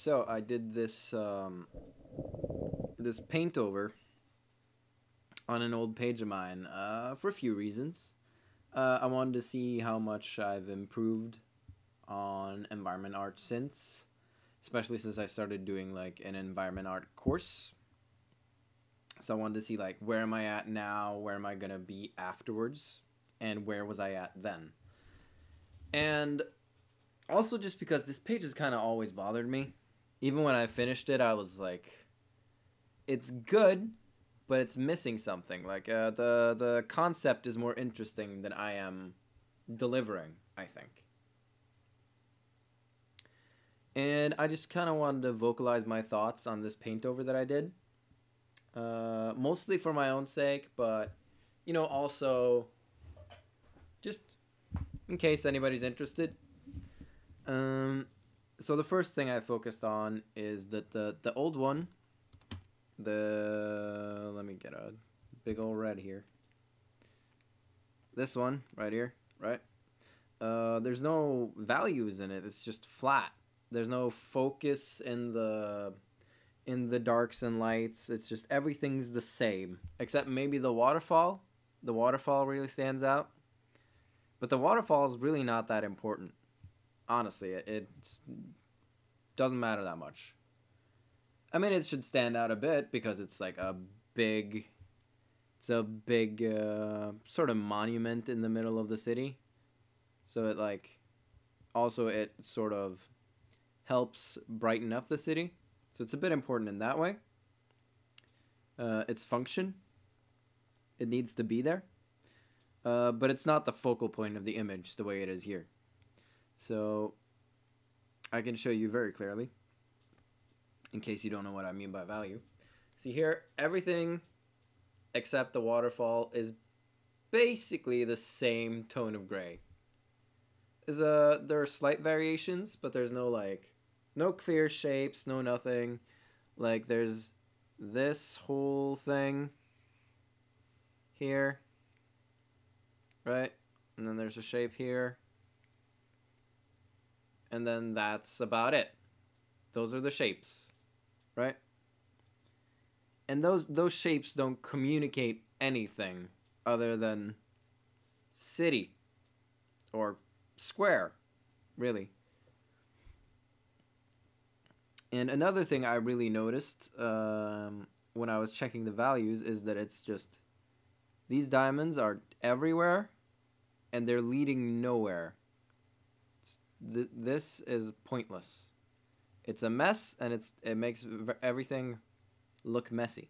So I did this this paint over on an old page of mine for a few reasons. I wanted to see how much I've improved on environment art since, especially since I started doing like an environment art course. So I wanted to see like where am I at now, where am I gonna be afterwards, and where was I at then. And also just because this page has kind of always bothered me. Even when I finished it, I was like, it's good, but it's missing something. Like the concept is more interesting than I am delivering, I think. And I just kind of wanted to vocalize my thoughts on this paint over that I did. Mostly for my own sake, but also just in case anybody's interested. Um, so the first thing I focused on is that the old one, let me get a big old red here. This one right here, right? There's no values in it. It's just flat. There's no focus in the darks and lights. It's just everything's the same except maybe the waterfall. The waterfall really stands out, but the waterfall is really not that important. Honestly, it doesn't matter that much. I mean, it should stand out a bit because it's like it's a big sort of monument in the middle of the city. So it it sort of helps brighten up the city. So it's a bit important in that way. Its function, it needs to be there. But it's not the focal point of the image the way it is here. So I can show you very clearly, in case you don't know what I mean by value. See here, everything except the waterfall is basically the same tone of gray. There are slight variations, but there's no clear shapes, no nothing. Like there's this whole thing here, right? And then there's a shape here. And then that's about it. Those are the shapes, right? And those shapes don't communicate anything other than city or square, really. And another thing I really noticed when I was checking the values is that it's just these diamonds are everywhere and they're leading nowhere. This is pointless. It's a mess, and it makes everything look messy.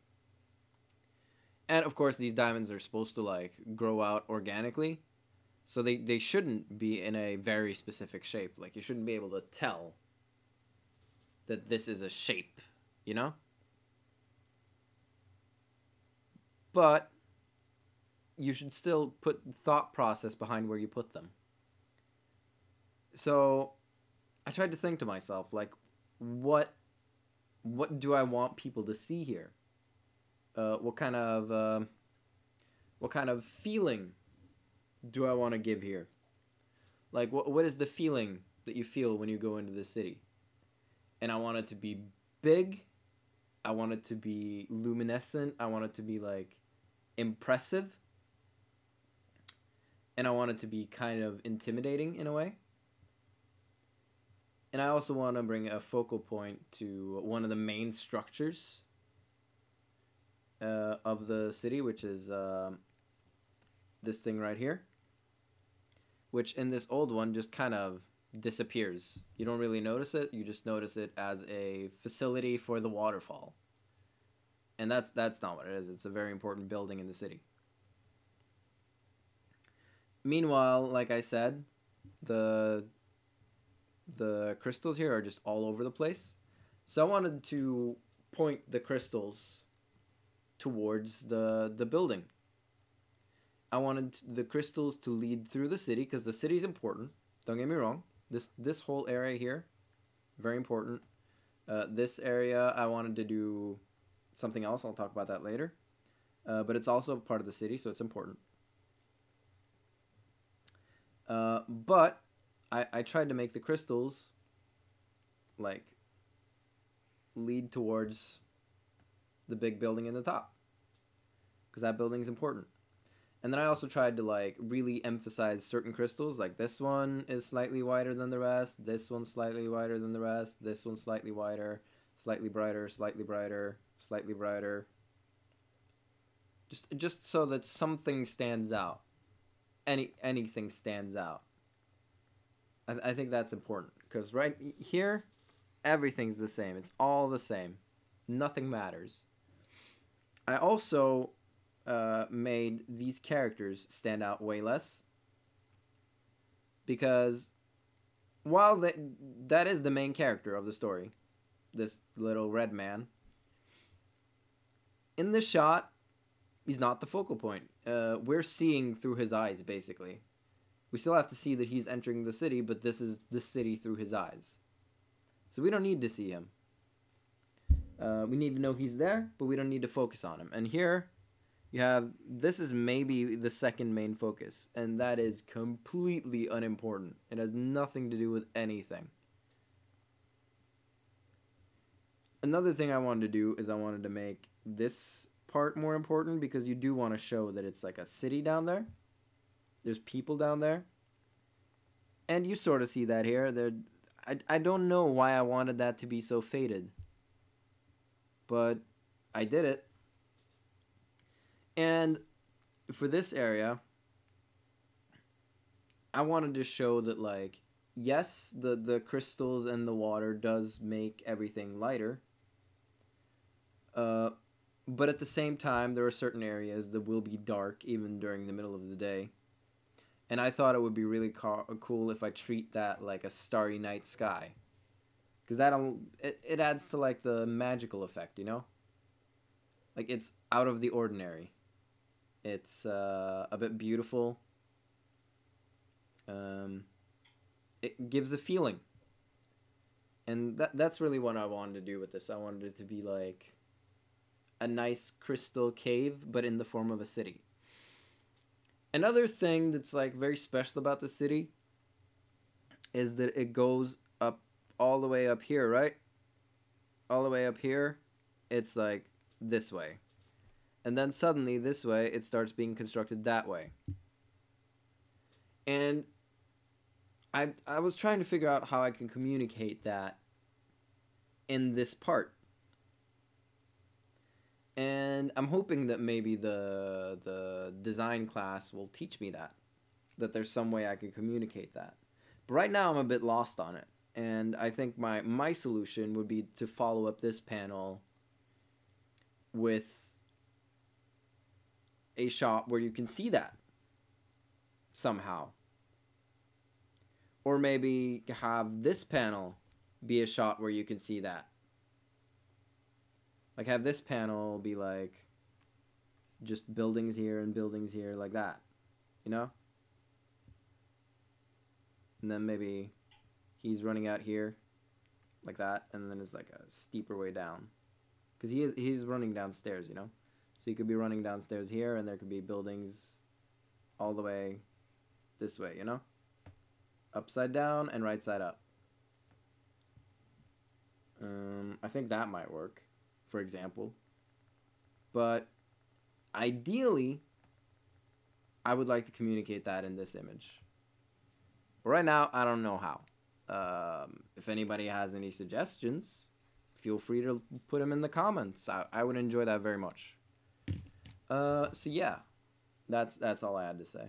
And of course, these diamonds are supposed to grow out organically, so they shouldn't be in a very specific shape. Like you shouldn't be able to tell that this is a shape, you know? But you should still put thought process behind where you put them. So I tried to think to myself, like, what do I want people to see here? What kind of feeling do I want to give here? Like, what is the feeling that you feel when you go into the city? And I want it to be big. I want it to be luminescent. I want it to be impressive. And I want it to be kind of intimidating in a way. And I also want to bring a focal point to one of the main structures of the city, which is this thing right here, which in this old one just kind of disappears. You don't really notice it. You just notice it as a facility for the waterfall. And that's not what it is. It's a very important building in the city. Meanwhile, like I said, the crystals here are just all over the place. So I wanted to point the crystals towards the building. I wanted the crystals to lead through the city because the city is important. Don't get me wrong. This whole area here, very important. This area I wanted to do something else. I'll talk about that later. But it's also part of the city, so it's important. But I tried to make the crystals lead towards the big building in the top, because that building is important. And then I also tried to like really emphasize certain crystals, like this one is slightly wider than the rest, this one's slightly wider than the rest, this one's slightly wider, slightly brighter, slightly brighter, slightly brighter. Just so that something stands out. Anything stands out. I think that's important, because right here, everything's the same. It's all the same. Nothing matters. I also made these characters stand out way less, because while that is the main character of the story, this little red man, in this shot, he's not the focal point. We're seeing through his eyes, basically. We still have to see that he's entering the city, but this is the city through his eyes. So we don't need to see him. We need to know he's there, but we don't need to focus on him. And here, you have, this is maybe the second main focus, and that is completely unimportant. It has nothing to do with anything. Another thing I wanted to do is I wanted to make this part more important, because you do want to show that it's like a city down there. There's people down there. And you sort of see that here. I don't know why I wanted that to be so faded, but I did it. And for this area, I wanted to show that, like, yes, the crystals and the water does make everything lighter. But at the same time, there are certain areas that will be dark even during the middle of the day. And I thought it would be really cool if I treat that like a starry night sky. Because it adds to like the magical effect, you know? Like, it's out of the ordinary. It's a bit beautiful. It gives a feeling. And that's really what I wanted to do with this. I wanted it to be like a nice crystal cave, but in the form of a city. Another thing that's like very special about the city is that it goes up all the way up here, right? All the way up here, it's like this way. And then suddenly this way, it starts being constructed that way. And I was trying to figure out how I can communicate that in this part. And I'm hoping that maybe the design class will teach me that there's some way I can communicate that. But right now I'm a bit lost on it. And I think my solution would be to follow up this panel with a shot where you can see that somehow. Or maybe have this panel be a shot where you can see that. Like, have this panel be like just buildings here and buildings here, like that, you know? And then maybe he's running out here like that, and then it's like a steeper way down, because he's running downstairs, you know? So he could be running downstairs here, and there could be buildings all the way this way, you know? Upside down and right side up. I think that might work, for example. But ideally, I would like to communicate that in this image. But right now, I don't know how. If anybody has any suggestions, feel free to put them in the comments. I would enjoy that very much. So yeah, that's all I had to say.